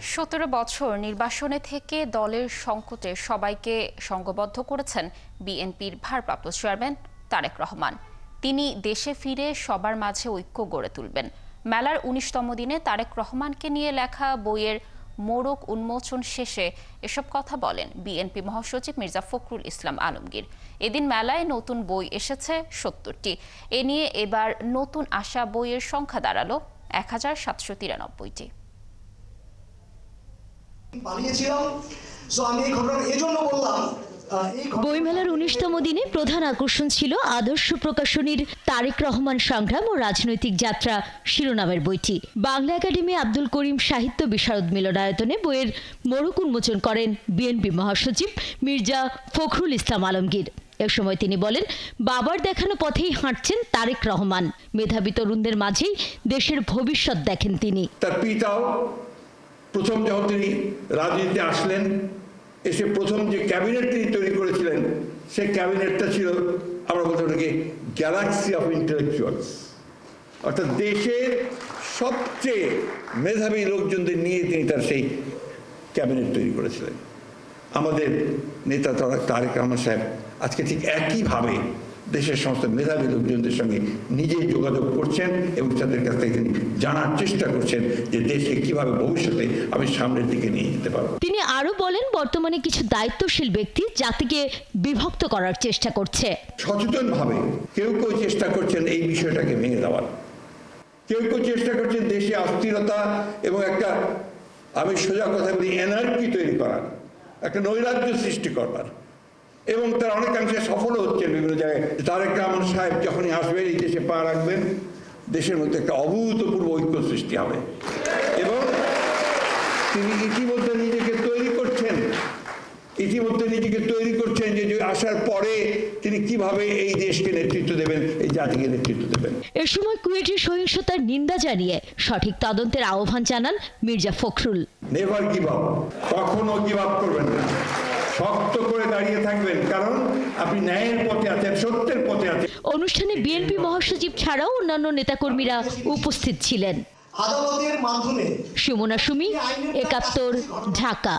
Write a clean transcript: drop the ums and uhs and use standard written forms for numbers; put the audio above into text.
17 বছর নির্বাসনে থেকে দলের সংকটে সবাইকে সংঘবদ্ধ করেছেন বিএনপির ভারপ্রাপ্ত চেয়ারম্যান তারেক রহমান। তিনি দেশে ফিরে সবার মাঝে ঐক্য গড়ে তুলবেন। মেলার 19তম দিনে তারেক রহমানকে নিয়ে লেখা বইয়ের মোড়ক উন্মোচন শেষে এসব কথা বলেন বিএনপি মহাসচিব মির্জা ফখরুল ইসলাম আলমগীর। এদিন মেলায় নতুন বই এসেছে 70টি। এ নিয়ে এবার নতুন আসা বইয়ের সংখ্যা দাঁড়ালো 1793টি। বইমেলার 19তম দিনে প্রধান আকর্ষণ ছিল আদর্শ প্রকাশনীর তারেক রহমান সংগ্রাম ও রাজনৈতিক যাত্রা শিরোনামের বইটি। বাংলা একাডেমি আব্দুল করিম সাহিত্য বিশারদ মিলনায়তনে বইয়ের মোড়ক উন্মোচন করেন বিএনপি মহাসচিব মির্জা ফখরুল ইসলাম আলমগীর। এ সময় তিনি বলেন, বাবার দেখানো পথেই হাঁটছেন তারেক রহমান। মেধাবী তরুণদের মাঝেই দেশের ভবিষ্যৎ দেখেন তিনি। তার পিতাও প্রথম যখন তিনি রাজনীতিতে আসলেন, এসে প্রথম যে ক্যাবিনেট তিনি তৈরি করেছিলেন, সেই ক্যাবিনেটটা ছিল, আমরা বলতে ওটাকে গ্যালাক্সি অফ ইন্টেলেকচুয়ালস, অর্থাৎ দেশের সবচেয়ে মেধাবী লোকজনদের নিয়ে তিনি তার সেই ক্যাবিনেট তৈরি করেছিলেন। আমাদের নেতা তারেক রহমান সাহেব আজকে ঠিক একইভাবে দেশের সমস্ত মেধাবী লোকজনদের সঙ্গে নিজেই যোগাযোগ করছেন এবং তাদের কাছ থেকে তিনি জানার চেষ্টা করছেন যে দেশকে কিভাবে ভবিষ্যতে আমি সামনের দিকে নিয়ে যেতে পারব। তিনি আরো বলেন, বর্তমানে কিছু দায়িত্বশীল ব্যক্তি জাতিকে বিভক্ত করার চেষ্টা করছে। সচেতনভাবে কেউ কেউ চেষ্টা করছেন এই বিষয়টাকে ভেঙে দেওয়ার, কেউ কেউ চেষ্টা করছেন দেশে অস্থিরতা এবং একটা, আমি সোজা কথা বলি, এনার্কি তৈরি করার, একটা নৈরাজ্য সৃষ্টি করবার, এবং তার অনেকাংশে সফল হচ্ছেন বিভিন্ন জায়গায়। তারেক রহমান সাহেব যখনই আসবেন, এই দেশে পা রাখবেন, দেশের মধ্যে একটা অভূতপূর্ব ঐক্য সৃষ্টি হবে। এবং তিনি ইতিমধ্যে নিজেকে তৈরি করছেন যে আসার পরে তিনি কিভাবে এই দেশকে নেতৃত্ব দেবেন, এই জাতিকে নেতৃত্ব দেবেন। এ সময় কুয়েটের সহিংসতার নিন্দা জানিয়ে সঠিক তদন্তের আহ্বান জানান Mirza Fakhrul. Never give up, কখনো গিভ আপ করবেন না, শক্ত করে দাঁড়িয়ে থাকবেন, কারণ আপনি ন্যায়ের পথে আছেন, সত্যের পথে আছেন। অনুষ্ঠানে বিএনপি মহাসচিব ছাড়াও অন্যান্য নেতাকর্মীরা উপস্থিত ছিলেন। আদালতের মাধ্যমে সুমনা সুমি, 71, ঢাকা।